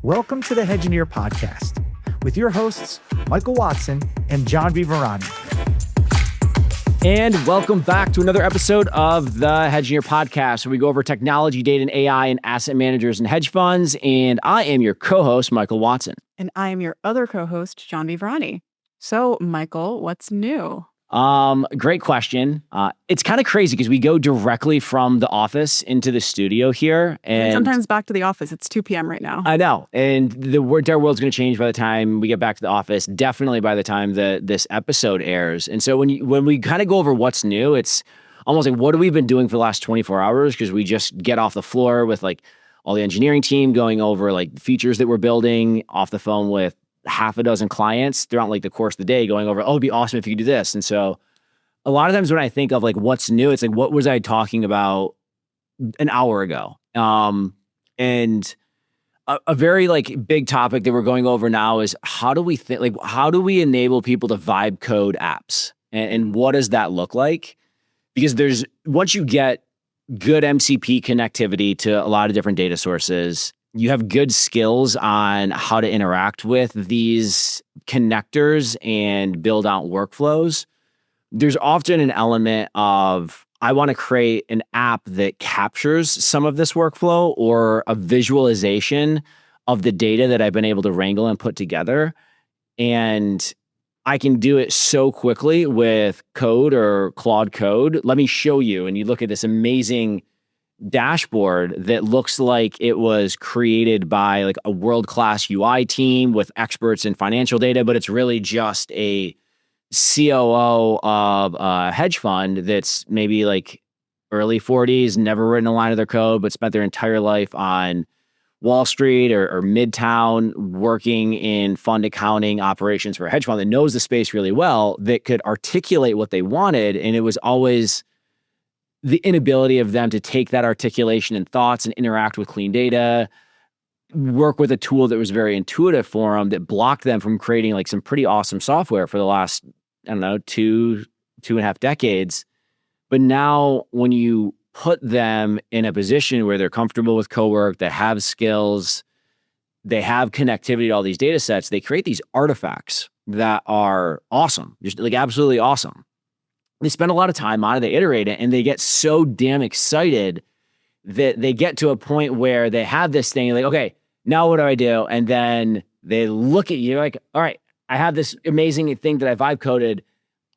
Welcome to the Hedgeneer Podcast with your hosts, Michael Watson and Jhanvi And welcome back to another episode of the Hedgeneer Podcast, where we go over technology, data, and AI and asset managers and hedge funds. And I am your co-host, Michael Watson. And I am your other co-host, Jhanvi. So, Michael, what's new? Great question. It's kind of crazy because we go directly from the office into the studio here. And sometimes back to the office. It's 2 p.m. right now. I know. And the entire world's going to change by the time we get back to the office, definitely by the time this episode airs. And so when we kind of go over what's new, it's almost like, what have we been doing for the last 24 hours? Because we just get off the floor with like all the engineering team going over like features that we're building, off the phone with half a dozen clients throughout like the course of the day, going over, oh, it'd be awesome if you could do this. And so a lot of times when I think of like what's new, it's like, what was I talking about an hour ago? And a very like big topic that we're going over now is how do we think, like, how do we enable people to vibe code apps? And what does that look like? Because once you get good MCP connectivity to a lot of different data sources, you have good skills on how to interact with these connectors and build out workflows. There's often an element of, I want to create an app that captures some of this workflow or a visualization of the data that I've been able to wrangle and put together. And I can do it so quickly with code or Claude code. Let me show you. And you look at this amazing dashboard that looks like it was created by like a world-class UI team with experts in financial data, but it's really just a COO of a hedge fund that's maybe like early 40s, never written a line of their code, but spent their entire life on Wall Street or Midtown working in fund accounting operations for a hedge fund that knows the space really well, that could articulate what they wanted. And it was always the inability of them to take that articulation and thoughts and interact with clean data, work with a tool that was very intuitive for them, that blocked them from creating like some pretty awesome software for the last, I don't know, two and a half decades. But now when you put them in a position where they're comfortable with Cowork, they have skills, they have connectivity to all these data sets, they create these artifacts that are awesome, just like absolutely awesome. They spend a lot of time on it, they iterate it, and they get so damn excited that they get to a point where they have this thing, like, okay, now what do I do? And then they look at you like, all right, I have this amazing thing that I vibe coded.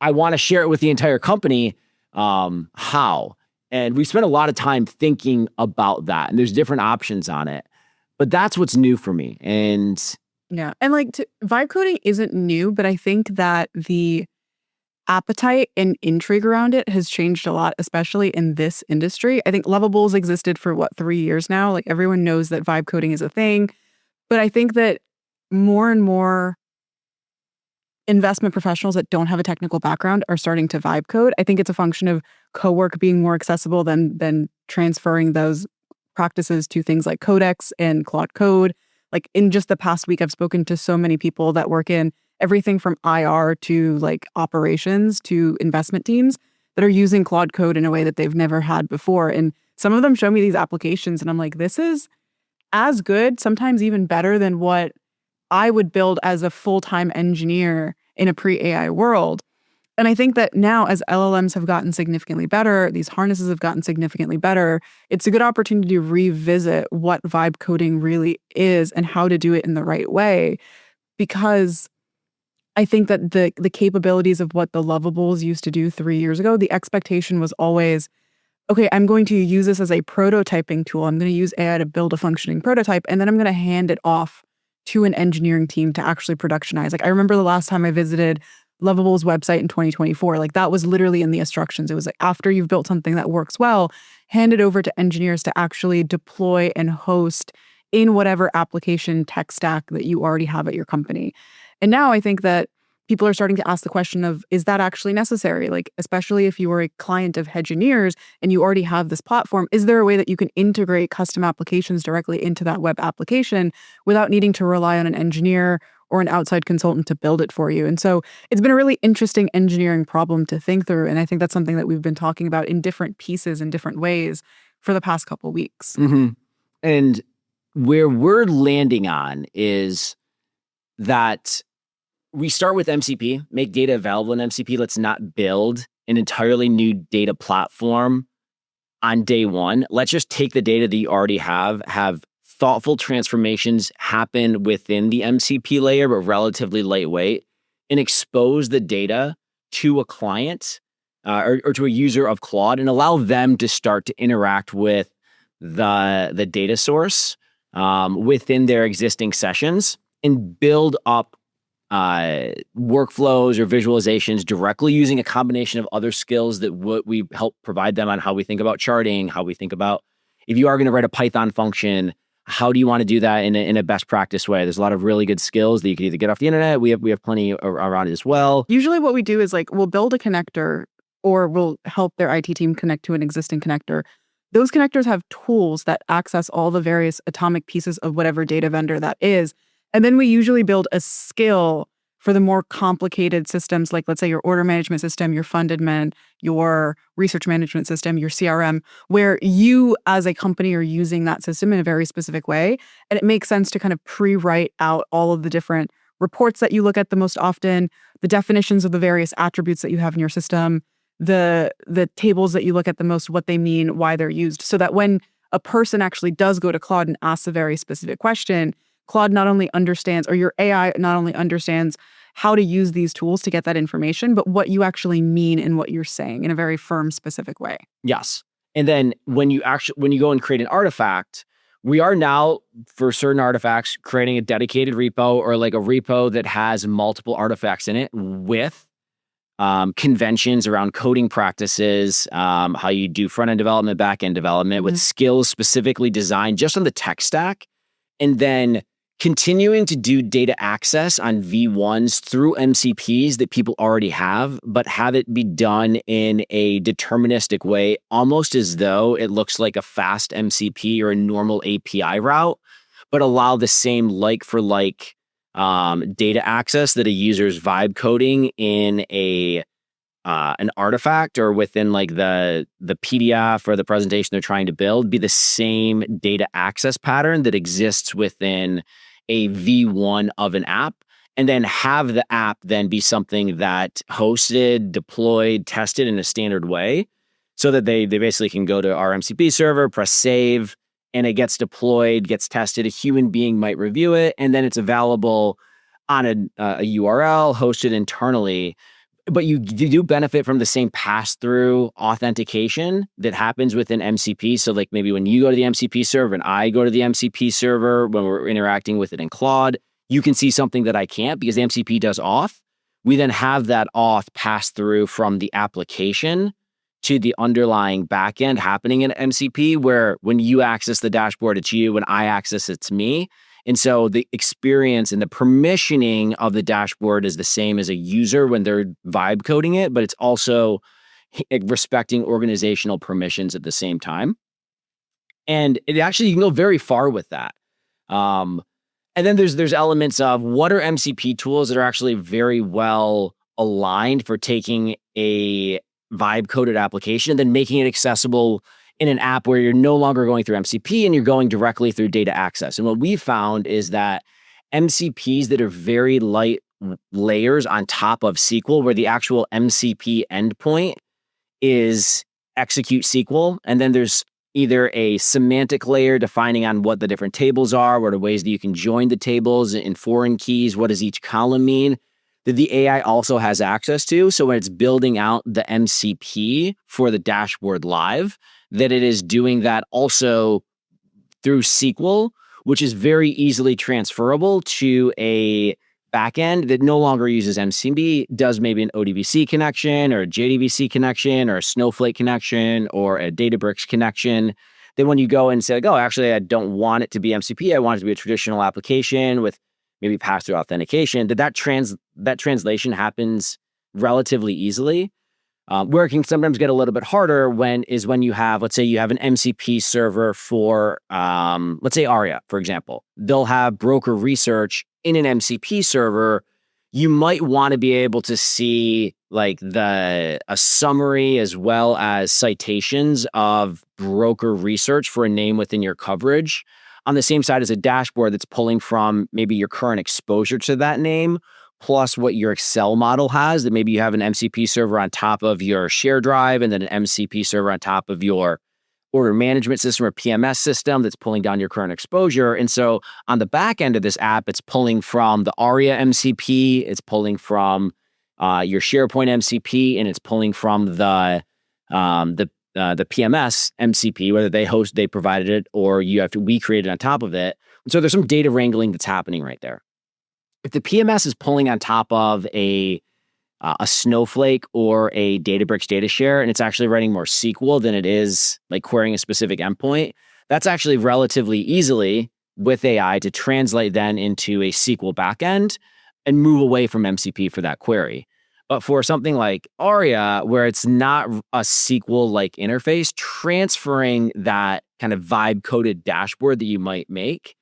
I want to share it with the entire company. How? And we spent a lot of time thinking about that, and there's different options on it. But that's what's new for me. And yeah, and like vibe coding isn't new, but I think that the appetite and intrigue around it has changed a lot, especially in this industry. I think Lovables existed for 3 years now. Like everyone knows that vibe coding is a thing, but I think that more and more investment professionals that don't have a technical background are starting to vibe code. I think it's a function of Cowork being more accessible than transferring those practices to things like Codex and Claude Code. Like in just the past week, I've spoken to so many people that work in everything from IR to like operations to investment teams that are using Claude Code in a way that they've never had before. And some of them show me these applications and I'm like, this is as good, sometimes even better than what I would build as a full-time engineer in a pre-AI world. And I think that now as LLMs have gotten significantly better, these harnesses have gotten significantly better, it's a good opportunity to revisit what vibe coding really is and how to do it in the right way. Because I think that the capabilities of what the Lovables used to do 3 years ago, the expectation was always, okay, I'm going to use this as a prototyping tool. I'm going to use AI to build a functioning prototype, and then I'm going to hand it off to an engineering team to actually productionize. Like I remember the last time I visited Lovables website in 2024, like that was literally in the instructions. It was like, after you've built something that works well, hand it over to engineers to actually deploy and host in whatever application tech stack that you already have at your company. And now I think that people are starting to ask the question of, is that actually necessary? Like, especially if you are a client of Hedgeneers and you already have this platform, is there a way that you can integrate custom applications directly into that web application without needing to rely on an engineer or an outside consultant to build it for you? And so it's been a really interesting engineering problem to think through. And I think that's something that we've been talking about in different pieces in different ways for the past couple of weeks. Mm-hmm. And where we're landing on is that we start with MCP, make data available in MCP. Let's not build an entirely new data platform on day one. Let's just take the data that you already have thoughtful transformations happen within the MCP layer, but relatively lightweight, and expose the data to a client or to a user of Claude and allow them to start to interact with the data source within their existing sessions and build up workflows or visualizations directly using a combination of other skills that we help provide them on how we think about charting, how we think about if you are going to write a Python function, how do you want to do that in a best practice way? There's a lot of really good skills that you can either get off the internet. We have plenty around it as well. Usually what we do is like we'll build a connector or we'll help their IT team connect to an existing connector. Those connectors have tools that access all the various atomic pieces of whatever data vendor that is. And then we usually build a skill for the more complicated systems, like let's say your order management system, your fund admin, your research management system, your CRM, where you as a company are using that system in a very specific way. And it makes sense to kind of pre-write out all of the different reports that you look at the most often, the definitions of the various attributes that you have in your system, the tables that you look at the most, what they mean, why they're used, so that when a person actually does go to Claude and asks a very specific question, Claude not only understands, or your AI not only understands how to use these tools to get that information, but what you actually mean in what you're saying in a very firm, specific way. Yes. And then when you go and create an artifact, we are now, for certain artifacts, creating a dedicated repo or like a repo that has multiple artifacts in it with conventions around coding practices, how you do front-end development, back-end development with skills specifically designed just on the tech stack. And then continuing to do data access on V1s through MCPs that people already have, but have it be done in a deterministic way, almost as though it looks like a fast MCP or a normal API route, but allow the same like for like data access that a user's vibe coding in an artifact or within like the PDF or the presentation they're trying to build be the same data access pattern that exists within a V1 of an app, and then have the app then be something that hosted, deployed, tested in a standard way so that they basically can go to our MCP server, press save, and it gets deployed, gets tested. A human being might review it, and then it's available on a URL hosted internally. But you do benefit from the same pass-through authentication that happens within MCP. So like maybe when you go to the MCP server and I go to the MCP server, when we're interacting with it in Claude, you can see something that I can't because the MCP does auth. We then have that auth pass through from the application to the underlying backend happening in MCP, where when you access the dashboard, it's you. When I access, it's me. And so the experience and the permissioning of the dashboard is the same as a user when they're vibe coding it, but it's also respecting organizational permissions at the same time. And it actually, you can go very far with that. And then there's elements of what are MCP tools that are actually very well aligned for taking a vibe coded application and then making it accessible in an app where you're no longer going through MCP and you're going directly through data access. And what we found is that MCPs that are very light layers on top of SQL, where the actual MCP endpoint is execute SQL, and then there's either a semantic layer defining on what the different tables are, what are ways that you can join the tables in foreign keys, what does each column mean, that the AI also has access to. So when it's building out the MCP for the dashboard live, that it is doing that also through SQL, which is very easily transferable to a backend that no longer uses MCP, does maybe an ODBC connection or a JDBC connection or a Snowflake connection or a Databricks connection. Then when you go and say, like, oh, actually, I don't want it to be MCP, I want it to be a traditional application with maybe pass-through authentication, that translation happens relatively easily. Where it can sometimes get a little bit harder when you have, let's say you have an MCP server for, let's say Aria, for example. They'll have broker research in an MCP server. You might want to be able to see like a summary as well as citations of broker research for a name within your coverage on the same side as a dashboard that's pulling from maybe your current exposure to that name, plus what your Excel model has, that maybe you have an MCP server on top of your share drive and then an MCP server on top of your order management system or PMS system that's pulling down your current exposure. And so on the back end of this app, it's pulling from the ARIA MCP, it's pulling from your SharePoint MCP, and it's pulling from the PMS MCP, whether they provided it or we created on top of it. And so there's some data wrangling that's happening right there. If the PMS is pulling on top of a Snowflake or a Databricks data share, and it's actually writing more SQL than it is like querying a specific endpoint, that's actually relatively easily with AI to translate then into a SQL backend and move away from MCP for that query. But for something like ARIA, where it's not a SQL-like interface, transferring that kind of vibe-coded dashboard that you might make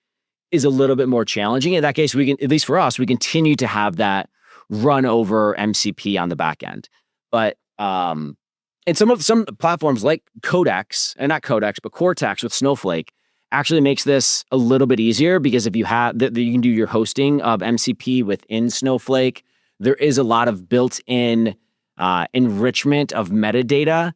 is a little bit more challenging. In that case, we can, at least for us, we continue to have that run over MCP on the back end. But and some platforms like Cortex with Snowflake actually makes this a little bit easier, because if you have you can do your hosting of MCP within Snowflake. There is a lot of built-in enrichment of metadata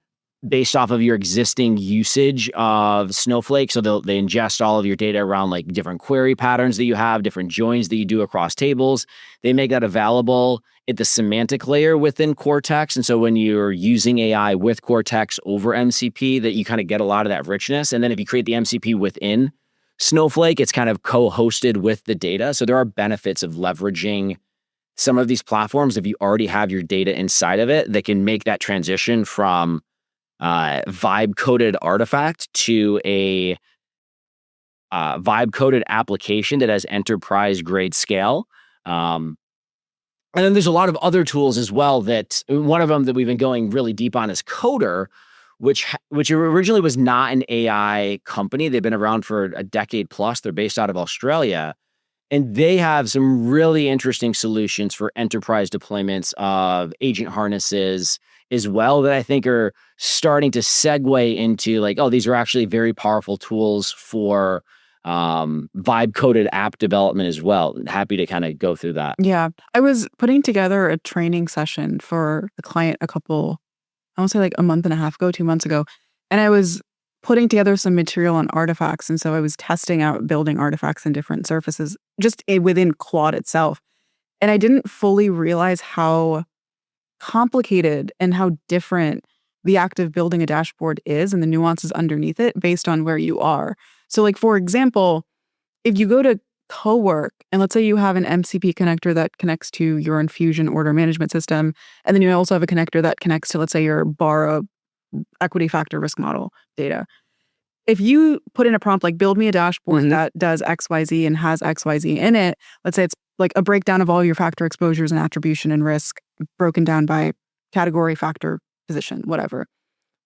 based off of your existing usage of Snowflake. So they ingest all of your data around like different query patterns that you have, different joins that you do across tables. They make that available at the semantic layer within Cortex. And so when you're using AI with Cortex over MCP, that you kind of get a lot of that richness. And then if you create the MCP within Snowflake, it's kind of co-hosted with the data. So there are benefits of leveraging some of these platforms. If you already have your data inside of it, they can make that transition from vibe-coded artifact to a vibe-coded application that has enterprise-grade scale. And then there's a lot of other tools as well. That one of them that we've been going really deep on is Coder, which originally was not an AI company. They've been around for a decade plus. They're based out of Australia. And they have some really interesting solutions for enterprise deployments of agent harnesses as well, that I think are starting to segue into like, oh, these are actually very powerful tools for vibe-coded app development as well. Happy to kind of go through that. Yeah. I was putting together a training session for the client I want to say like a month and a half ago, 2 months ago. And I was putting together some material on artifacts. And so I was testing out building artifacts in different surfaces just within Claude itself. And I didn't fully realize how complicated and how different the act of building a dashboard is and the nuances underneath it based on where you are. So like, for example, if you go to Cowork and let's say you have an MCP connector that connects to your Infusion order management system, and then you also have a connector that connects to, let's say, your BARA equity factor risk model data. If you put in a prompt like build me a dashboard that does XYZ and has XYZ in it, let's say it's like a breakdown of all your factor exposures and attribution and risk broken down by category, factor, position, whatever.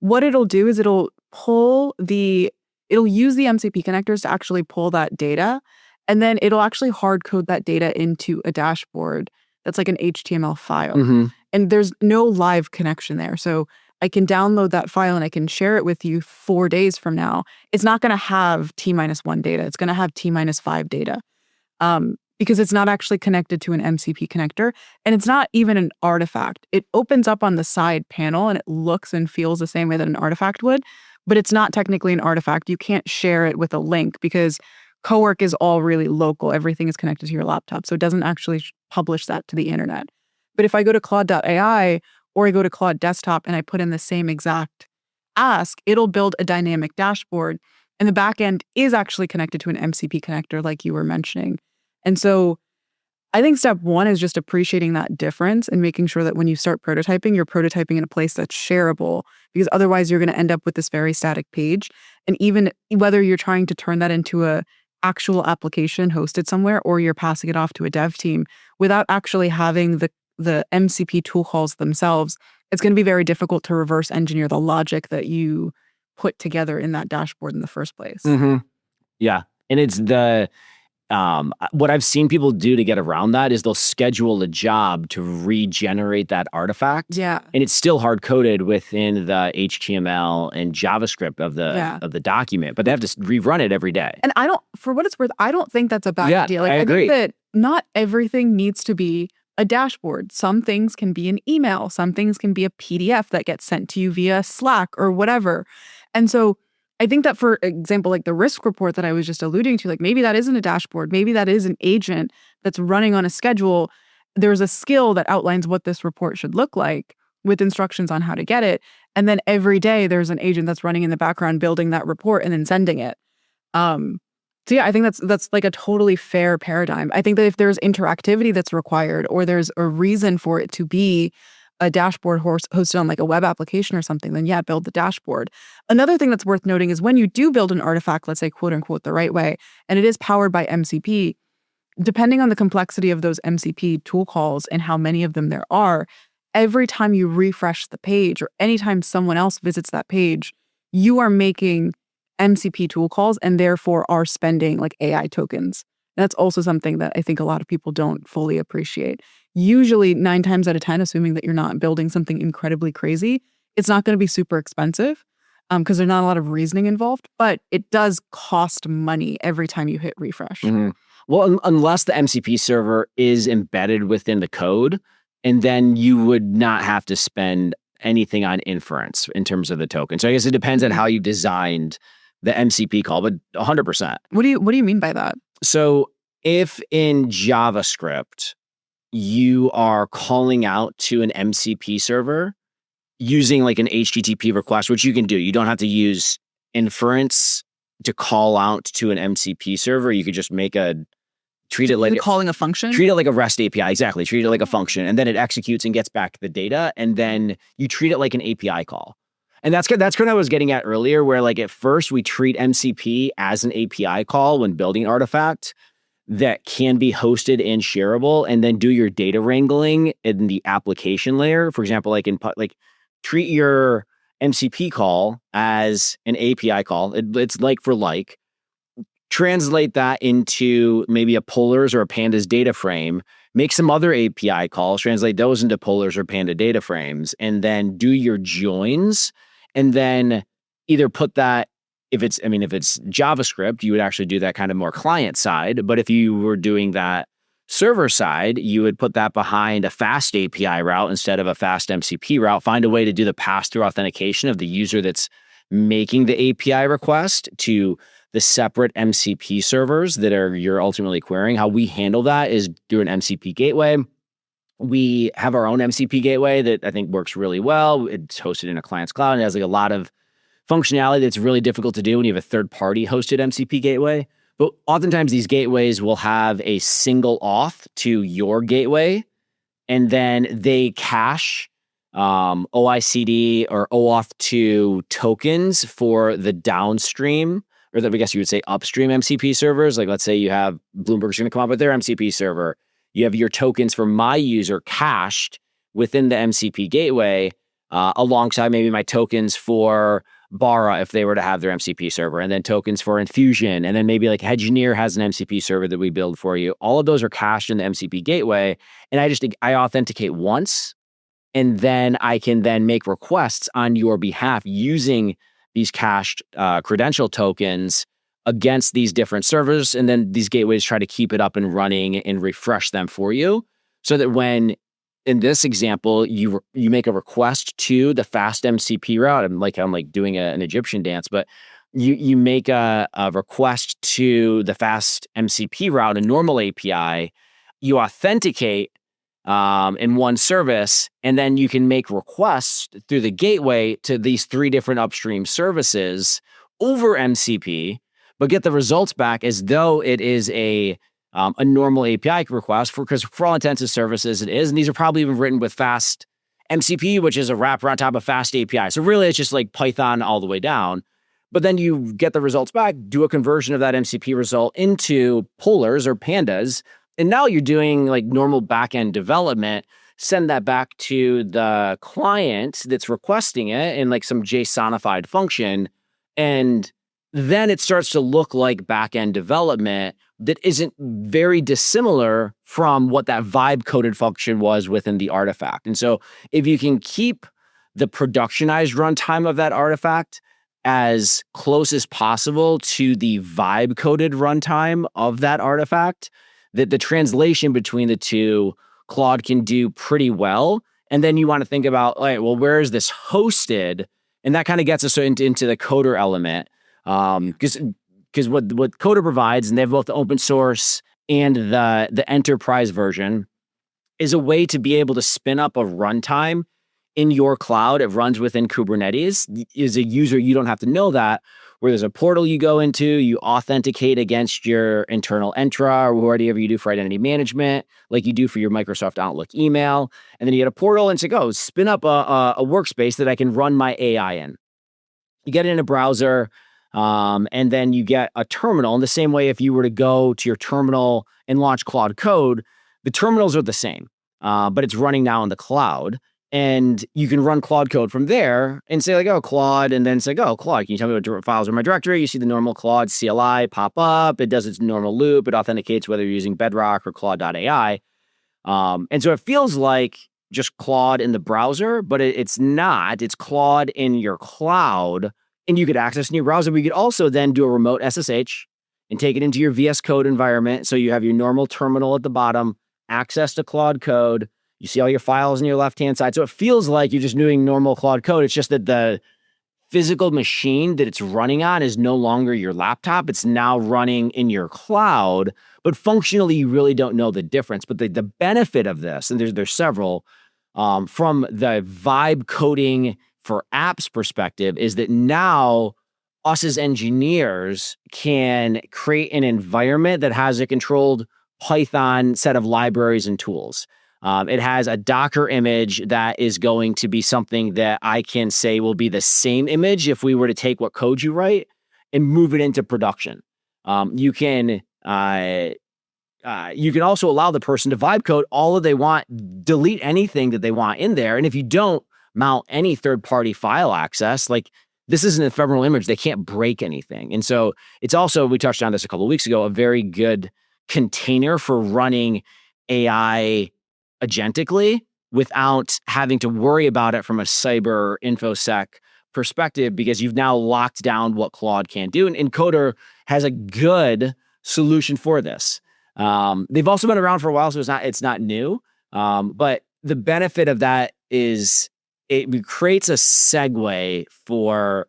What it'll do is it'll use the MCP connectors to actually pull that data, and then it'll actually hard code that data into a dashboard that's like an HTML file. And there's no live connection there. So I can download that file and I can share it with you 4 days from now. It's not going to have T-1 data. It's going to have T-5 data because it's not actually connected to an MCP connector. And it's not even an artifact. It opens up on the side panel and it looks and feels the same way that an artifact would, but it's not technically an artifact. You can't share it with a link because Cowork is all really local. Everything is connected to your laptop. So it doesn't actually publish that to the internet. But if I go to Claude.ai or I go to Claude Desktop and I put in the same exact ask, it'll build a dynamic dashboard. And the back end is actually connected to an MCP connector like you were mentioning. And so I think step one is just appreciating that difference and making sure that when you start prototyping, you're prototyping in a place that's shareable, because otherwise you're going to end up with this very static page. And even whether you're trying to turn that into a actual application hosted somewhere or you're passing it off to a dev team without actually having the MCP tool calls themselves, it's going to be very difficult to reverse engineer the logic that you put together in that dashboard in the first place. Yeah. And it's what I've seen people do to get around that is they'll schedule a job to regenerate that artifact. Yeah. And it's still hard coded within the HTML and JavaScript of Yeah. the document, but they have to rerun it every day. And for what it's worth, I don't think that's a bad idea. Like, I agree. think that not everything needs to be a dashboard. Some things can be an email. Some things can be a PDF that gets sent to you via Slack or whatever. And so I think that, for example, like the risk report that I was just alluding to, like maybe that isn't a dashboard. Maybe that is an agent that's running on a schedule. There's a skill that outlines what this report should look like with instructions on how to get it. And then every day there's an agent that's running in the background building that report and then sending it. So yeah, I think that's like a totally fair paradigm. I think that if there's interactivity that's required, or there's a reason for it to be a dashboard hosted on like a web application or something, then yeah, build the dashboard. Another thing that's worth noting is when you do build an artifact, let's say quote unquote the right way, and it is powered by MCP, depending on the complexity of those MCP tool calls and how many of them there are, every time you refresh the page or anytime someone else visits that page, you are making MCP tool calls and therefore are spending like AI tokens. That's also something that I think a lot of people don't fully appreciate. Usually 9 times out of 10, assuming that you're not building something incredibly crazy, it's not going to be super expensive because there's not a lot of reasoning involved, but it does cost money every time you hit refresh. Mm-hmm. Well, unless the MCP server is embedded within the code, and then you would not have to spend anything on inference in terms of the token. So I guess it depends on how you designed the MCP call, but 100%. What do you mean by that? So if in JavaScript, you are calling out to an MCP server using like an HTTP request, which you can do. You don't have to use inference to call out to an MCP server. You could just treat it like calling a function. Treat it like a REST API. Exactly. Treat it like a function, and then it executes and gets back the data, and then you treat it like an API call. And that's kind of what I was getting at earlier, where like at first we treat MCP as an API call when building an artifact that can be hosted and shareable, and then do your data wrangling in the application layer. For example, like treat your MCP call as an API call. It's like for like. Translate that into maybe a Polars or a Pandas data frame, make some other API calls, translate those into Polars or Panda data frames, and then do your joins, and then either put that, if it's JavaScript, you would actually do that kind of more client side, but if you were doing that server side, you would put that behind a fast API route instead of a fast MCP route, find a way to do the pass-through authentication of the user that's making the API request to the separate MCP servers that you're ultimately querying. How we handle that is through an MCP gateway. We have our own MCP gateway that I think works really well. It's hosted in a client's cloud, and it has like a lot of functionality that's really difficult to do when you have a third-party hosted MCP gateway. But oftentimes these gateways will have a single auth to your gateway, and then they cache OICD or OAuth 2 tokens for the downstream, or I guess you would say upstream MCP servers. Like let's say you have Bloomberg's going to come up with their MCP server. You have your tokens for my user cached within the MCP gateway alongside maybe my tokens for Bara if they were to have their MCP server, and then tokens for Infusion, and then maybe like Hedgeneer has an MCP server that we build for you. All of those are cached in the MCP gateway, and I authenticate once, and then I can then make requests on your behalf using these cached credential tokens against these different servers. And then these gateways try to keep it up and running and refresh them for you, so that when, in this example, you make a request to the fast MCP route, I'm like doing an Egyptian dance, but you make a request to the fast MCP route, a normal API, you authenticate in one service, and then you can make requests through the gateway to these 3 different upstream services over MCP, but get the results back as though it is a normal API request, because for all intents and services it is, and these are probably even written with fast MCP, which is a wrapper on top of fast API. So really it's just like Python all the way down. But then you get the results back, do a conversion of that MCP result into Polars or Pandas, and now you're doing like normal backend development, send that back to the client that's requesting it in like some JSONified function, and then it starts to look like back-end development that isn't very dissimilar from what that vibe coded function was within the artifact. And so if you can keep the productionized runtime of that artifact as close as possible to the vibe coded runtime of that artifact, that the translation between the two, Claude can do pretty well. And then you want to think about, all right, well, where is this hosted? And that kind of gets us into the coder element. Because what Coder provides, and they have both the open source and the enterprise version, is a way to be able to spin up a runtime in your cloud. It runs within Kubernetes. As a user, you don't have to know that. Where there's a portal you go into, you authenticate against your internal Entra or whatever you do for identity management, like you do for your Microsoft Outlook email. And then you get a portal and say, go spin up a workspace that I can run my AI in. You get it in a browser, and then you get a terminal. In the same way, if you were to go to your terminal and launch Claude Code, the terminals are the same, but it's running now in the cloud. And you can run Claude Code from there and say like, oh, Claude, and then say, oh, Claude, can you tell me what files are in my directory? You see the normal Claude CLI pop up. It does its normal loop. It authenticates whether you're using Bedrock or Claude.ai. And so it feels like just Claude in the browser, but it's not. It's Claude in your cloud, and you could access in your browser. We could also then do a remote SSH and take it into your VS Code environment. So you have your normal terminal at the bottom, access to Claude Code. You see all your files on your left-hand side. So it feels like you're just doing normal Claude Code. It's just that the physical machine that it's running on is no longer your laptop. It's now running in your cloud. But functionally, you really don't know the difference. But the benefit of this, and there's several, from the vibe coding for apps perspective, is that now us as engineers can create an environment that has a controlled Python set of libraries and tools. It has a Docker image that is going to be something that I can say will be the same image if we were to take what code you write and move it into production. You can also allow the person to vibe code all that they want, delete anything that they want in there. And if you don't mount any third-party file access, like this is an ephemeral image, they can't break anything. And so it's also, we touched on this a couple of weeks ago, a very good container for running AI agentically without having to worry about it from a cyber infosec perspective, because you've now locked down what Claude can do. And Coder has a good solution for this. They've also been around for a while, so it's not new. But the benefit of that is it creates a segue for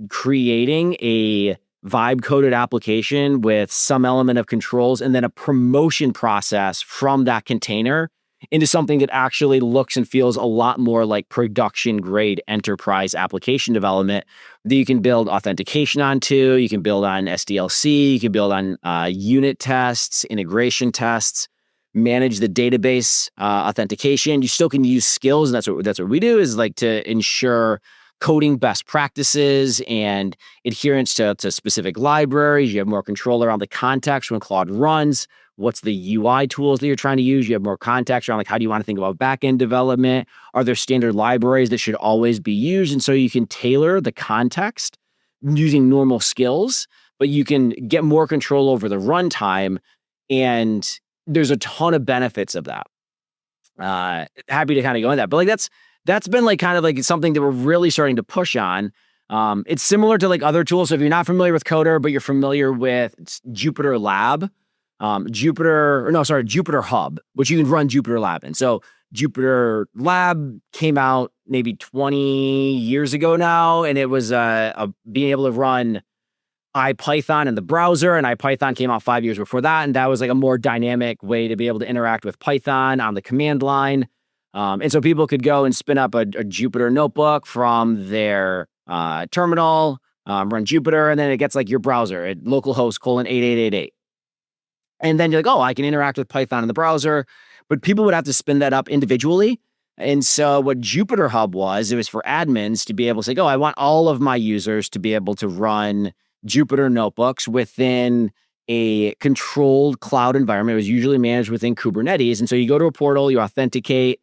creating a vibe coded application with some element of controls and then a promotion process from that container into something that actually looks and feels a lot more like production grade enterprise application development that you can build authentication onto. You can build on SDLC, you can build on unit tests, integration tests, manage the database authentication. You still can use skills, and that's what we do, is like to ensure coding best practices and adherence to specific libraries. You have more control around the context when Claude runs. What's the UI tools that you're trying to use? You have more context around like, how do you want to think about backend development? Are there standard libraries that should always be used? And so you can tailor the context using normal skills, but you can get more control over the runtime. And there's a ton of benefits of that. Happy to kind of go into that, but like that's been like kind of like something that we're really starting to push on. It's similar to like other tools. So if you're not familiar with Coder, but you're familiar with Jupyter Lab, Jupyter Hub, which you can run Jupyter Lab in. So Jupyter Lab came out maybe 20 years ago now, and it was being able to run IPython in the browser, and IPython came out 5 years before that, and that was like a more dynamic way to be able to interact with Python on the command line. And so people could go and spin up a Jupyter notebook from their terminal, run Jupyter, and then it gets like your browser at localhost :8888. And then you're like, oh, I can interact with Python in the browser, but people would have to spin that up individually. And so what Jupyter Hub was, it was for admins to be able to say, oh, I want all of my users to be able to run Jupyter notebooks within a controlled cloud environment. It was usually managed within Kubernetes. And so you go to a portal, you authenticate,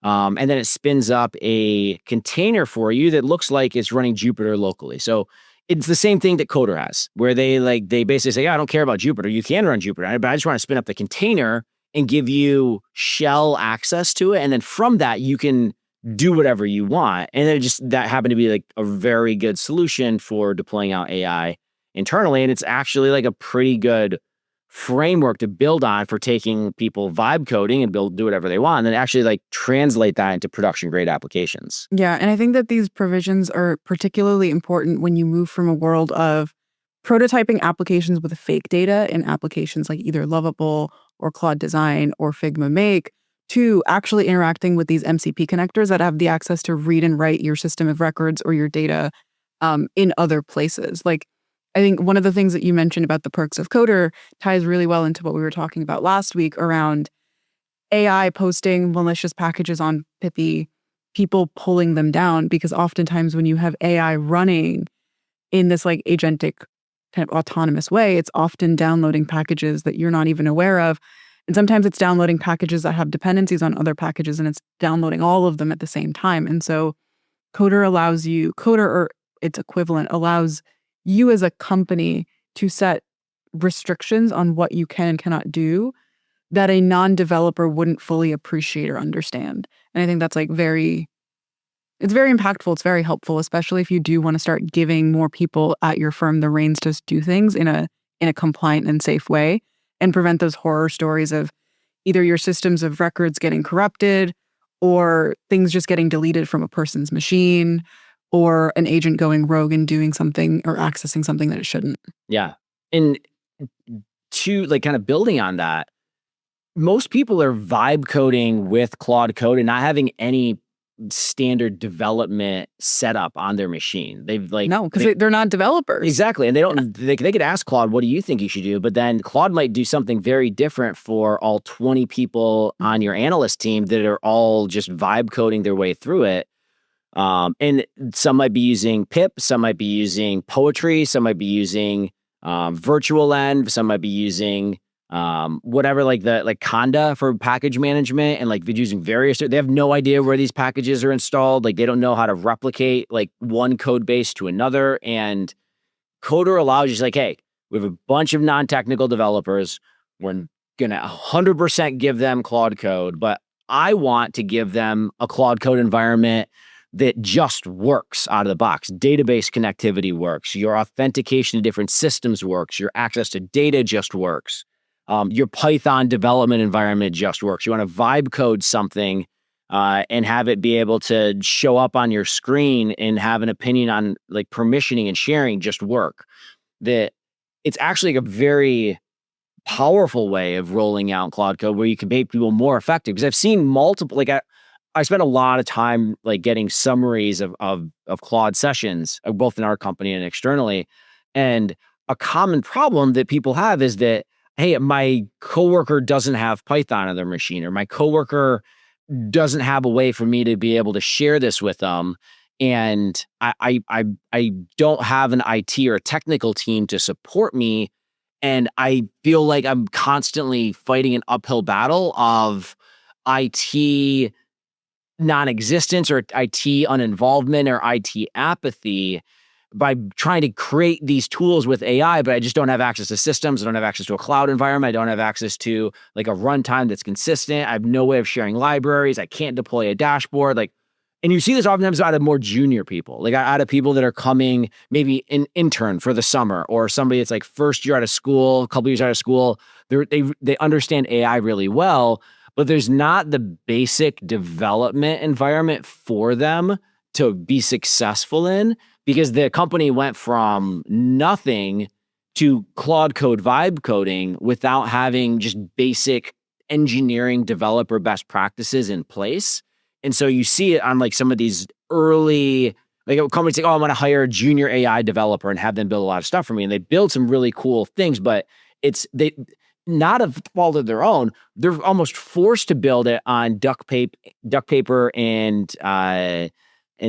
and then it spins up a container for you that looks like it's running Jupyter locally. So it's the same thing that Coder has, where they basically say, yeah, I don't care about Jupyter. You can run Jupyter, but I just want to spin up the container and give you shell access to it. And then from that, you can do whatever you want. And then that happened to be like a very good solution for deploying out AI internally. And it's actually like a pretty good framework to build on for taking people vibe coding and do whatever they want, and then actually like translate that into production grade applications. Yeah. And I think that these provisions are particularly important when you move from a world of prototyping applications with fake data in applications like either Lovable or Claude Design or Figma Make to actually interacting with these MCP connectors that have the access to read and write your system of records or your data in other places. Like, I think one of the things that you mentioned about the perks of Coder ties really well into what we were talking about last week around AI posting malicious packages on Pithy, people pulling them down, because oftentimes when you have AI running in this like agentic kind of autonomous way, it's often downloading packages that you're not even aware of. And sometimes it's downloading packages that have dependencies on other packages, and it's downloading all of them at the same time. And so Coder or its equivalent allows you as a company to set restrictions on what you can and cannot do that a non-developer wouldn't fully appreciate or understand. And I think that's like it's very impactful. It's very helpful, especially if you do want to start giving more people at your firm the reins to do things in a compliant and safe way and prevent those horror stories of either your systems of records getting corrupted or things just getting deleted from a person's machine, or an agent going rogue and doing something or accessing something that it shouldn't. Yeah. And to like kind of building on that, most people are vibe coding with Claude Code and not having any standard development setup on their machine. No, because they're not developers. Exactly. And they don't, they could ask Claude, what do you think you should do? But then Claude might do something very different for all 20 people on your analyst team that are all just vibe coding their way through it. And some might be using pip, some might be using poetry, some might be using virtual env, some might be using whatever, like Conda for package management, and like they're using various, they have no idea where these packages are installed. Like they don't know how to replicate like one code base to another. And Coder allows you, like, hey, we have a bunch of non-technical developers. We're going to 100% give them Claude Code, but I want to give them a Claude Code environment that just works out of the box. Database connectivity works. Your authentication to different systems works. Your access to data just works. Your Python development environment just works. You want to vibe code something and have it be able to show up on your screen and have an opinion on like permissioning and sharing just work. That it's actually a very powerful way of rolling out Claude Code where you can make people more effective. Because I've seen multiple, like I spent a lot of time like getting summaries of Claude sessions, both in our company and externally. And a common problem that people have is that, hey, my coworker doesn't have Python on their machine, or my coworker doesn't have a way for me to be able to share this with them. And I don't have an IT or a technical team to support me. And I feel like I'm constantly fighting an uphill battle of IT non-existence or IT uninvolvement or IT apathy by trying to create these tools with AI, but I just don't have access to systems. I don't have access to a cloud environment. I don't have access to like a runtime that's consistent. I have no way of sharing libraries. I can't deploy a dashboard. Like, and you see this oftentimes out of more junior people, like out of people that are coming, maybe an intern for the summer, or somebody that's like first year out of school, a couple years out of school. They understand AI really well, but there's not the basic development environment for them to be successful in, because the company went from nothing to Claude Code vibe coding without having just basic engineering developer best practices in place. And so you see it on like some of these early, like companies say, oh, I want to hire a junior AI developer and have them build a lot of stuff for me. And they build some really cool things, but they not a fault of their own. They're almost forced to build it on duct paper and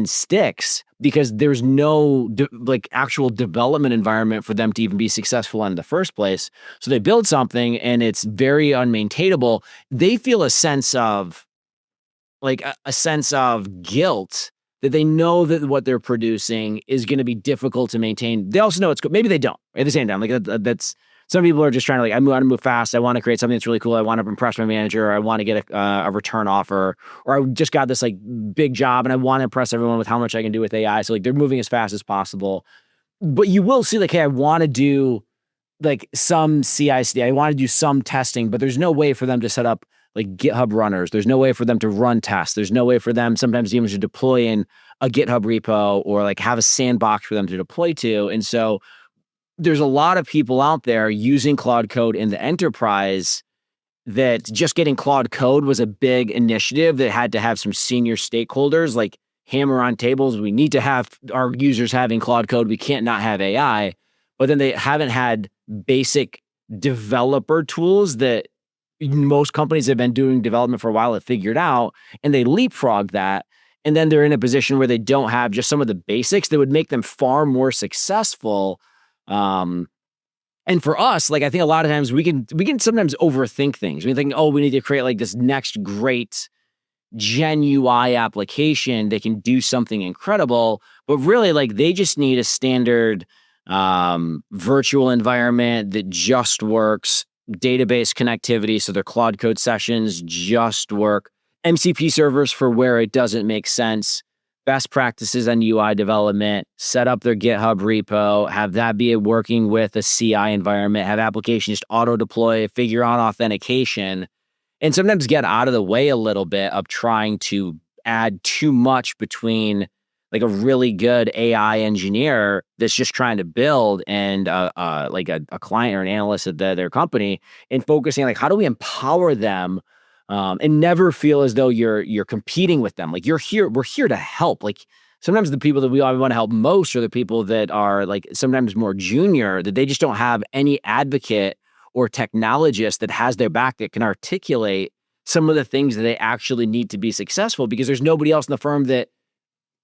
sticks, because there's no like actual development environment for them to even be successful in the first place. So they build something and it's very unmaintainable. They feel a sense of guilt that they know that what they're producing is going to be difficult to maintain. They also know it's cool. Maybe they don't at the same time. Like that's some people are just trying to like, I want to move fast. I want to create something that's really cool. I want to impress my manager. Or I want to get a return offer, or I just got this like big job and I want to impress everyone with how much I can do with AI. So like they're moving as fast as possible. But you will see like, hey, I want to do like some CI/CD. I want to do some testing, but there's no way for them to set up like GitHub runners. There's no way for them to run tests. There's no way for them sometimes even to deploy in a GitHub repo or like have a sandbox for them to deploy to. And so there's a lot of people out there using Claude Code in the enterprise that just getting Claude Code was a big initiative that had to have some senior stakeholders like hammer on tables. We need to have our users having Claude Code. We can't not have AI. But then they haven't had basic developer tools that most companies have been doing development for a while have figured out, and they leapfrog that. And then they're in a position where they don't have just some of the basics that would make them far more successful. And for us, like I think a lot of times we can sometimes overthink things. We think, oh, we need to create like this next great Gen UI application that can do something incredible. But really, like they just need a standard virtual environment that just works, database connectivity, so their Claude Code sessions just work, MCP servers for where it doesn't make sense, best practices on UI development, set up their GitHub repo, have that be working with a CI environment, have applications auto deploy, figure out authentication, and sometimes get out of the way a little bit of trying to add too much between like a really good AI engineer that's just trying to build and like a client or an analyst at their company, and focusing like, how do we empower them and never feel as though you're competing with them. Like we're here to help. Like sometimes the people that we want to help most are the people that are like sometimes more junior, that they just don't have any advocate or technologist that has their back that can articulate some of the things that they actually need to be successful, because there's nobody else in the firm that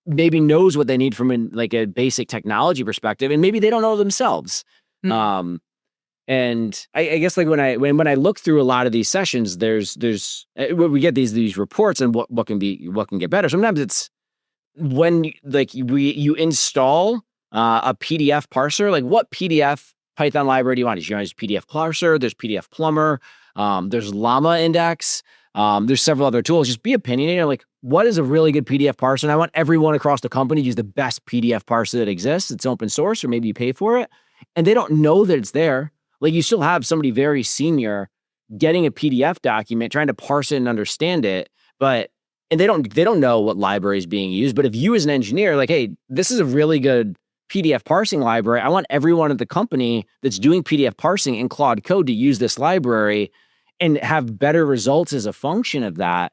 maybe knows what they need from like a basic technology perspective, and maybe they don't know themselves. Mm-hmm. And I guess like when I look through a lot of these sessions, there's we get these reports and what can get better. Sometimes it's when like you install a PDF parser, like what PDF Python library do you want? Do you use PDF parser? There's PDF plumber. There's Llama index. There's several other tools. Just be opinionated. Like, what is a really good PDF parser? And I want everyone across the company to use the best PDF parser that exists. It's open source, or maybe you pay for it. And they don't know that it's there. Like, you still have somebody very senior getting a PDF document, trying to parse it and understand it. And they don't know what library is being used. But if you as an engineer, like, hey, this is a really good PDF parsing library. I want everyone at the company that's doing PDF parsing in Claude Code to use this library and have better results as a function of that.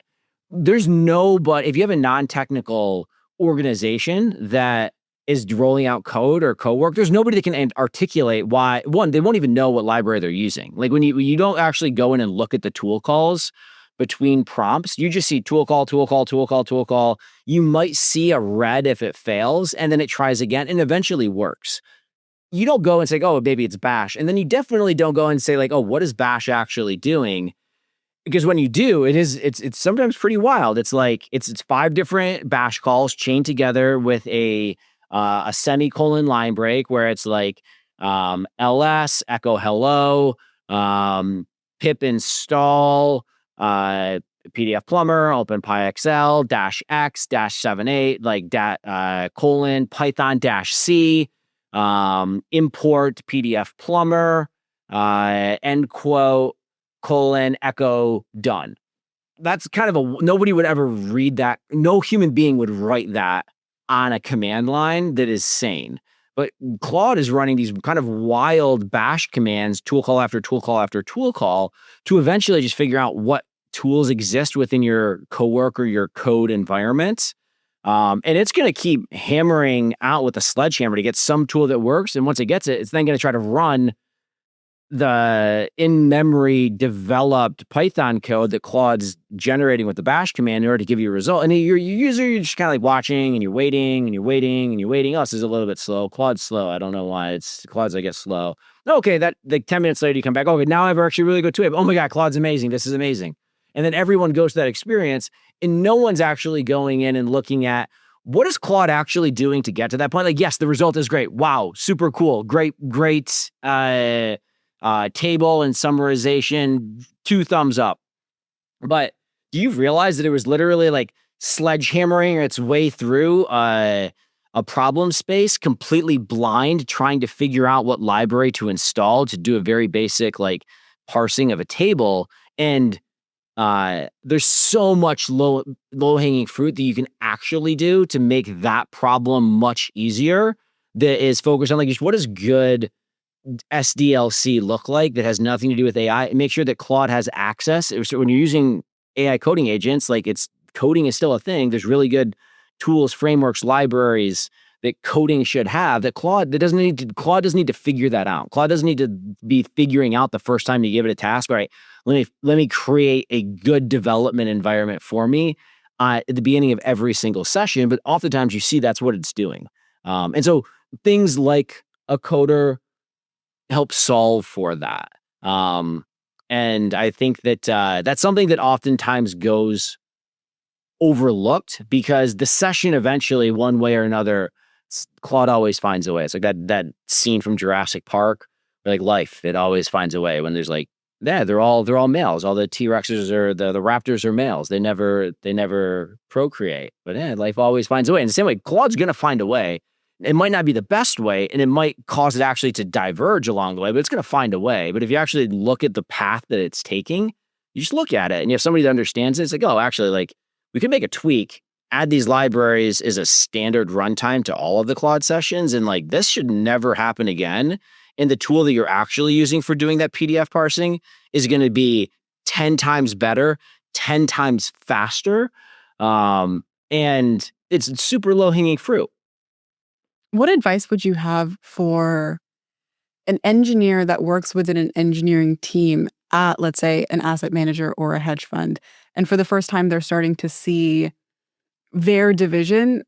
There's but if you have a non-technical organization that is rolling out code or Cowork, there's nobody that can articulate why. One, they won't even know what library they're using. Like when you don't actually go in and look at the tool calls between prompts, you just see tool call, tool call, tool call, tool call. You might see a red if it fails, and then it tries again and eventually works. You don't go and say, oh, maybe it's bash. And then you definitely don't go and say like, oh, what is bash actually doing? Because when you do, it's sometimes pretty wild. It's like, it's 5 different bash calls chained together with a semicolon line break where it's like ls, echo hello, pip install, PDF plumber, open PyXL, -x, -78, like colon, Python -c, import PDF plumber, end quote, colon, echo, done. That's kind of nobody would ever read that. No human being would write that on a command line that is sane. But Claude is running these kind of wild bash commands, tool call after tool call after tool call, to eventually just figure out what tools exist within your Cowork or your code environment. And it's going to keep hammering out with a sledgehammer to get some tool that works. And once it gets it, it's then going to try to run the in-memory developed Python code that Claude's generating with the bash command in order to give you a result. And your user, you're just kind of like watching and you're waiting and you're waiting and you're waiting. Oh, this is a little bit slow. Claude's slow. I don't know why. Claude's, I guess, slow. Okay, that like 10 minutes later, you come back. Okay, now I have actually really good to it. Oh my God, Claude's amazing. This is amazing. And then everyone goes to that experience, and no one's actually going in and looking at what is Claude actually doing to get to that point? Like, yes, the result is great. Wow, super cool. Great table and summarization, 2 thumbs up. But do you realize that it was literally like sledgehammering its way through a problem space, completely blind, trying to figure out what library to install to do a very basic like parsing of a table? And there's so much low hanging fruit that you can actually do to make that problem much easier. That is focused on like just what does good SDLC look like that has nothing to do with AI, and make sure that Claude has access. So when you're using AI coding agents, like coding is still a thing. There's really good tools, frameworks, libraries that coding should have that Claude doesn't need to figure that out. Claude doesn't need to be figuring out the first time you give it a task. All right, let me create a good development environment for me at the beginning of every single session. But oftentimes you see that's what it's doing. And so things like a coder help solve for that. And I think that that's something that oftentimes goes overlooked because the session eventually, one way or another, Claude always finds a way. It's like that scene from Jurassic Park, where, like life, it always finds a way. When there's like, yeah, they're all males. All the T-Rexes or the raptors are males. They never procreate. But yeah, life always finds a way. In the same way, Claude's gonna find a way. It might not be the best way, and it might cause it actually to diverge along the way, but it's going to find a way. But if you actually look at the path that it's taking, you just look at it. And you have somebody that understands it, it's like, oh, actually, like we could make a tweak, add these libraries as a standard runtime to all of the Claude sessions. And like, this should never happen again. And the tool that you're actually using for doing that PDF parsing is going to be 10 times better, 10 times faster. And it's super low hanging fruit. What advice would you have for an engineer that works within an engineering team at, let's say, an asset manager or a hedge fund? And for the first time, they're starting to see their division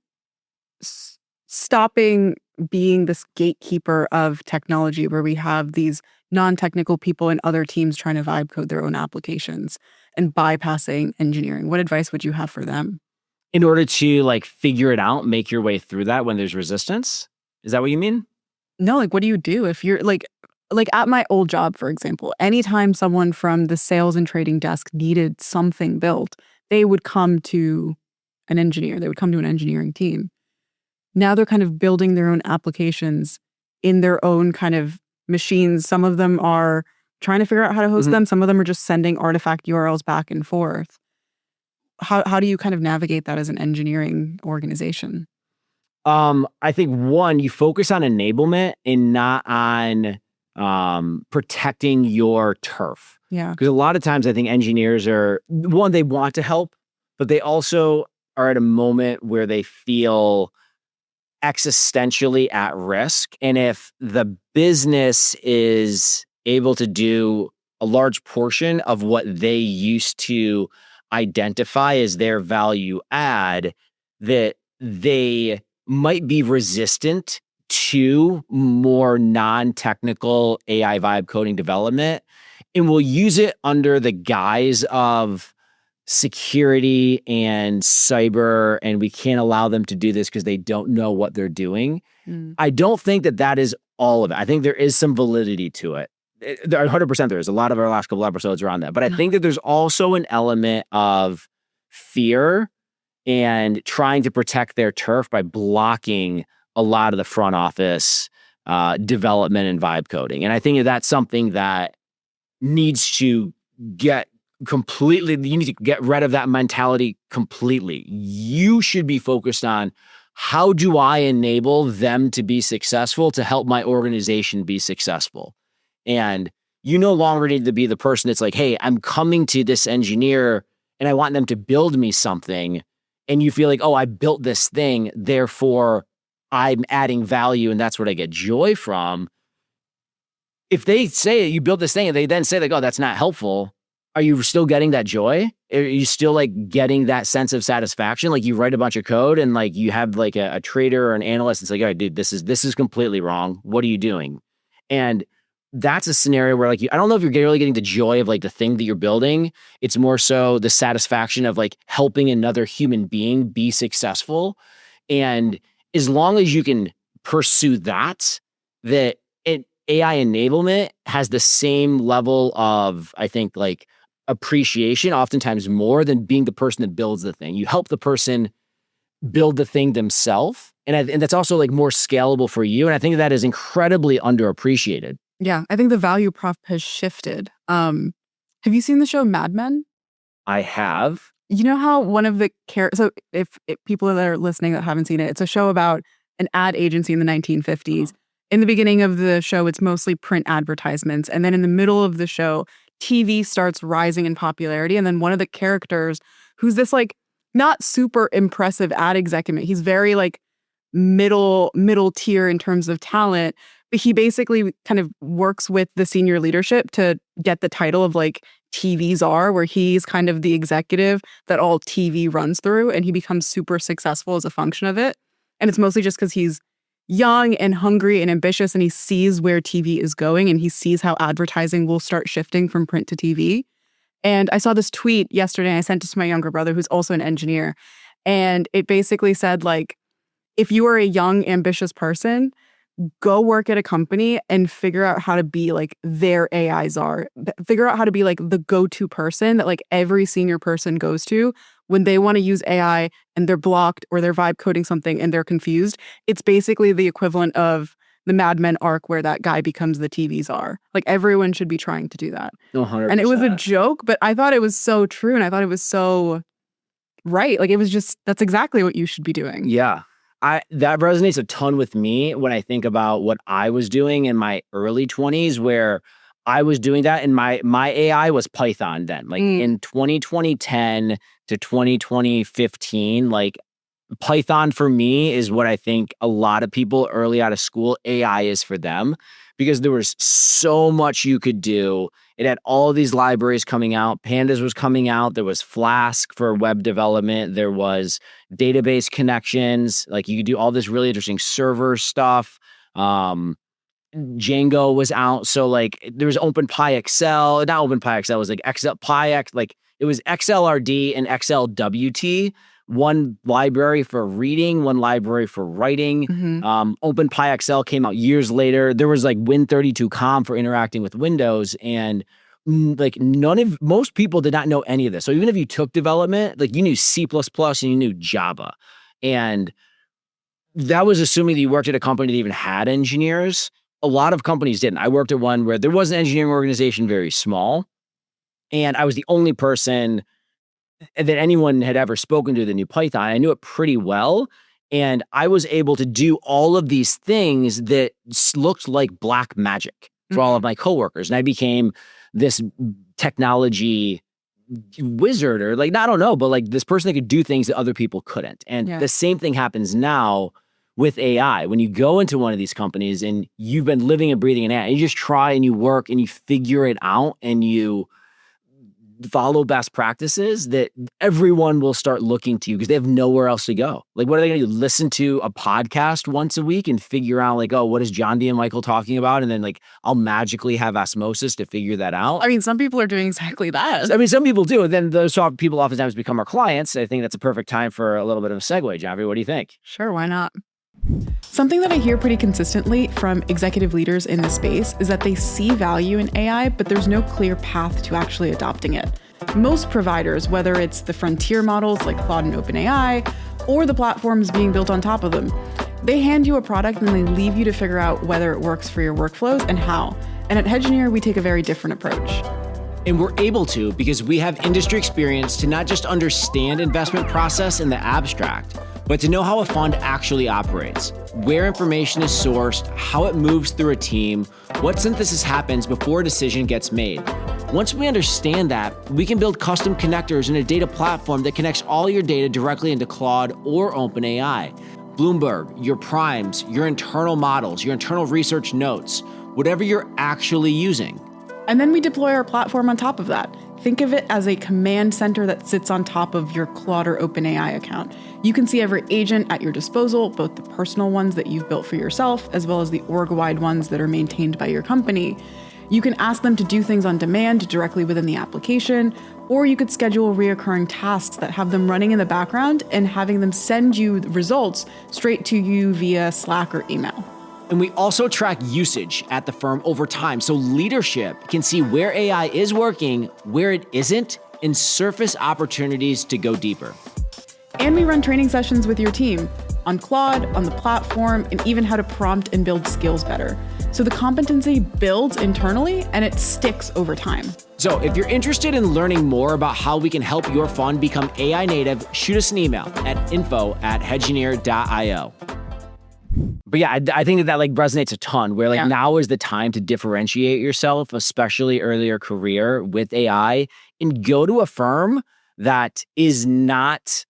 stopping being this gatekeeper of technology where we have these non-technical people in other teams trying to vibe code their own applications and bypassing engineering. What advice would you have for them? In order to like figure it out, make your way through that when there's resistance? Is that what you mean? No, like what do you do if you're like at my old job, for example, anytime someone from the sales and trading desk needed something built, they would come to an engineer. They would come to an engineering team. Now they're kind of building their own applications in their own kind of machines. Some of them are trying to figure out how to host them. Some of them are just sending artifact URLs back and forth. How do you kind of navigate that as an engineering organization? I think one, you focus on enablement and not on protecting your turf. Yeah. Because a lot of times I think engineers are, one, they want to help, but they also are at a moment where they feel existentially at risk. And if the business is able to do a large portion of what they used to identify as their value add, that they might be resistant to more non-technical AI vibe coding development, and will use it under the guise of security and cyber, and we can't allow them to do this because they don't know what they're doing. I don't think that is all of it. I think there is some validity to it. 100% there is. A lot of our last couple episodes are on that. But I think that there's also an element of fear and trying to protect their turf by blocking a lot of the front office development and vibe coding. And I think that's something that needs to get completely, you need to get rid of that mentality completely. You should be focused on, how do I enable them to be successful to help my organization be successful? And you no longer need to be the person that's like, hey, I'm coming to this engineer and I want them to build me something. And you feel like, oh, I built this thing, therefore I'm adding value and that's what I get joy from. If they say you built this thing and they then say like, oh, that's not helpful, are you still getting that joy? Are you still like getting that sense of satisfaction? Like you write a bunch of code and like you have like a trader or an analyst. It's like, all right, dude, this is completely wrong. What are you doing? And that's a scenario where like, I don't know if you're really getting the joy of like the thing that you're building. It's more so the satisfaction of like helping another human being be successful. And as long as you can pursue that, AI enablement has the same level of, I think, like appreciation, oftentimes more than being the person that builds the thing. You help the person build the thing themselves. And that's also like more scalable for you. And I think that is incredibly underappreciated. Yeah, I think the value prop has shifted. Have you seen the show Mad Men? I have. You know how one of the so if people that are listening that haven't seen it, it's a show about an ad agency in the 1950s. In the beginning of the show, it's mostly print advertisements. And then in the middle of the show, TV starts rising in popularity. And then one of the characters, who's this like not super impressive ad executive, he's very like middle tier in terms of talent, but he basically kind of works with the senior leadership to get the title of like TV czar, where he's kind of the executive that all TV runs through, and he becomes super successful as a function of it. And it's mostly just because he's young and hungry and ambitious, and he sees where TV is going, and he sees how advertising will start shifting from print to TV. And I saw this tweet yesterday, and I sent it to my younger brother, who's also an engineer. And it basically said, like, if you are a young, ambitious person, go work at a company and figure out how to be like their AI czar. Figure out how to be like the go-to person that like every senior person goes to when they want to use AI and they're blocked or they're vibe coding something and they're confused. It's basically the equivalent of the Mad Men arc where that guy becomes the TV czar. Like everyone should be trying to do that. 100%. And it was a joke, but I thought it was so true, and I thought it was so right. Like it was just, that's exactly what you should be doing. Yeah. That resonates a ton with me when I think about what I was doing in my early 20s, where I was doing that, and my AI was Python then. Like in 2010 to 2015, like Python for me is what I think a lot of people early out of school, AI is for them, because there was so much you could do. It had all these libraries coming out. Pandas was coming out. There was Flask for web development. There was database connections. Like you could do all this really interesting server stuff. Django was out. So like there was OpenPyXL. Not OpenPyXL. It was like XLPyX. Like it was XLRD and XLWT. One library for reading, one library for writing. OpenPyXL came out years later. There was like Win32com for interacting with Windows, and like most people did not know any of this. So even if you took development, like you knew C++ and you knew Java, and that was assuming that you worked at a company that even had engineers. A lot of companies didn't. I worked at one where there was an engineering organization, very small, and I was the only person that anyone had ever spoken to that knew Python. I knew it pretty well. And I was able to do all of these things that looked like black magic for all of my coworkers. And I became this technology wizard, or like, I don't know, but like this person that could do things that other people couldn't. And the same thing happens now with AI. When you go into one of these companies and you've been living and breathing in AI, and you just try and you work and you figure it out and you follow best practices, that everyone will start looking to you because they have nowhere else to go. Like, what are they going to do? Listen to a podcast once a week and figure out like, oh, what is Jhanvi and Michael talking about? And then like, I'll magically have osmosis to figure that out. I mean, some people are doing exactly that. I mean, some people do. And then those people oftentimes become our clients. I think that's a perfect time for a little bit of a segue. Jhanvi, what do you think? Sure, why not? Something that I hear pretty consistently from executive leaders in the space is that they see value in AI, but there's no clear path to actually adopting it. Most providers, whether it's the frontier models like Claude and OpenAI, or the platforms being built on top of them, they hand you a product and they leave you to figure out whether it works for your workflows and how. And at Hedgeneer, we take a very different approach. And we're able to because we have industry experience to not just understand investment process in the abstract, but to know how a fund actually operates, where information is sourced, how it moves through a team, what synthesis happens before a decision gets made. Once we understand that, we can build custom connectors in a data platform that connects all your data directly into Claude or OpenAI. Bloomberg, your primes, your internal models, your internal research notes, whatever you're actually using. And then we deploy our platform on top of that. Think of it as a command center that sits on top of your Claude or OpenAI account. You can see every agent at your disposal, both the personal ones that you've built for yourself, as well as the org-wide ones that are maintained by your company. You can ask them to do things on demand directly within the application, or you could schedule reoccurring tasks that have them running in the background and having them send you the results straight to you via Slack or email. And we also track usage at the firm over time, so leadership can see where AI is working, where it isn't, and surface opportunities to go deeper. And we run training sessions with your team on Claude, on the platform, and even how to prompt and build skills better. So the competency builds internally and it sticks over time. So if you're interested in learning more about how we can help your fund become AI native, shoot us an email at info@hedgeneer.io. But yeah, I think that like resonates a ton, where like now is the time to differentiate yourself, especially earlier career with AI, and go to a firm that is not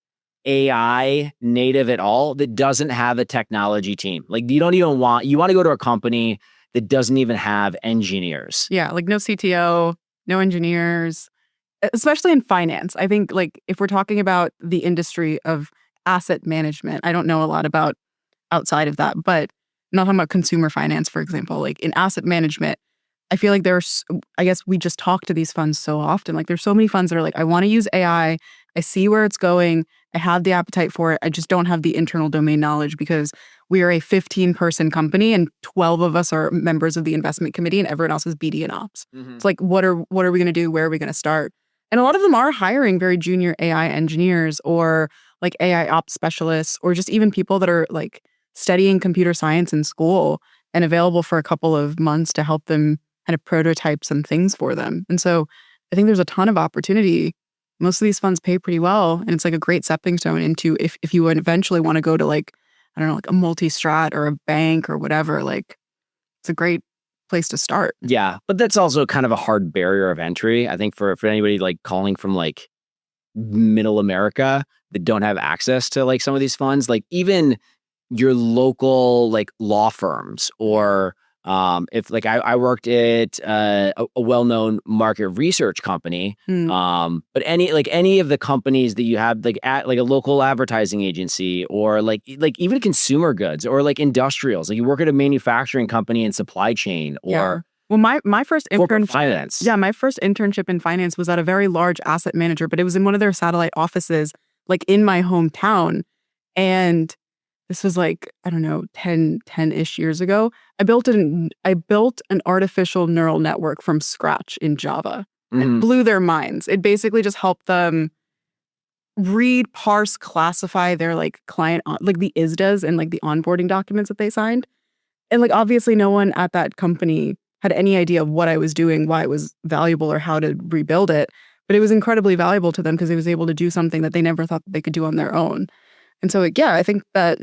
AI native at all, that doesn't have a technology team. Like you want to go to a company that doesn't even have engineers. Yeah, like no CTO, no engineers, especially in finance. I think like if we're talking about the industry of asset management, I don't know a lot about outside of that, but I'm not talking about consumer finance, for example. Like in asset management, I feel like I guess we just talk to these funds so often. Like there's so many funds that are like, I want to use AI. I see where it's going. I have the appetite for it. I just don't have the internal domain knowledge because we are a 15-person company and 12 of us are members of the investment committee and everyone else is BD and ops. It's like, what are we going to do? Where are we going to start? And a lot of them are hiring very junior AI engineers or like AI ops specialists or just even people that are like studying computer science in school and available for a couple of months to help them kind of prototype some things for them. And so I think there's a ton of opportunity. Most of these funds pay pretty well. And it's like a great stepping stone into if you would eventually want to go to like, I don't know, like a multi-strat or a bank or whatever, like it's a great place to start. Yeah. But that's also kind of a hard barrier of entry. I think for anybody like calling from like middle America that don't have access to like some of these funds, like even your local like law firms or if like I worked at a well-known market research company, but any of the companies that you have like at like a local advertising agency or like even consumer goods or like industrials, like you work at a manufacturing company in supply chain or well, my first finance. Yeah, my first internship in finance was at a very large asset manager, but it was in one of their satellite offices, like in my hometown, and this was like, I don't know, 10-ish years ago. I built an artificial neural network from scratch in Java. It blew their minds. It basically just helped them read, parse, classify their like client, like the ISDAs and like the onboarding documents that they signed. And like obviously no one at that company had any idea of what I was doing, why it was valuable or how to rebuild it. But it was incredibly valuable to them because it was able to do something that they never thought that they could do on their own. And so, yeah, I think that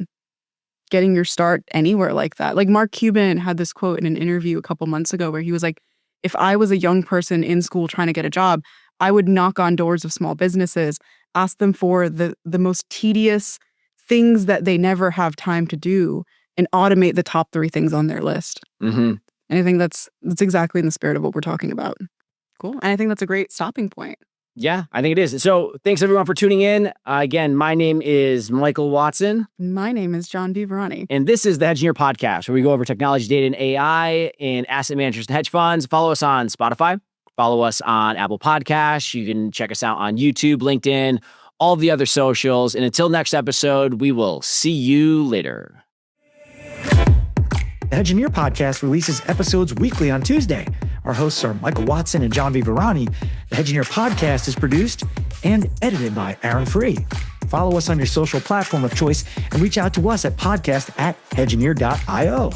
getting your start anywhere like that. Like Mark Cuban had this quote in an interview a couple months ago where he was like, if I was a young person in school trying to get a job, I would knock on doors of small businesses, ask them for the most tedious things that they never have time to do and automate the top 3 things on their list. And I think that's exactly in the spirit of what we're talking about. Cool. And I think that's a great stopping point. Yeah, I think it is. So thanks everyone for tuning in. Again, my name is Michael Watson. My name is Jhanvi. And this is the Hedge Neer Podcast, where we go over technology, data, and AI in asset managers and hedge funds. Follow us on Spotify. Follow us on Apple Podcasts. You can check us out on YouTube, LinkedIn, all the other socials. And until next episode, we will see you later. The Hedge Neer Podcast releases episodes weekly on Tuesday. Our hosts are Michael Watson and Jhanvi. The Hedge Neer Podcast is produced and edited by Aaron Free. Follow us on your social platform of choice and reach out to us at podcast@hedgeneer.io.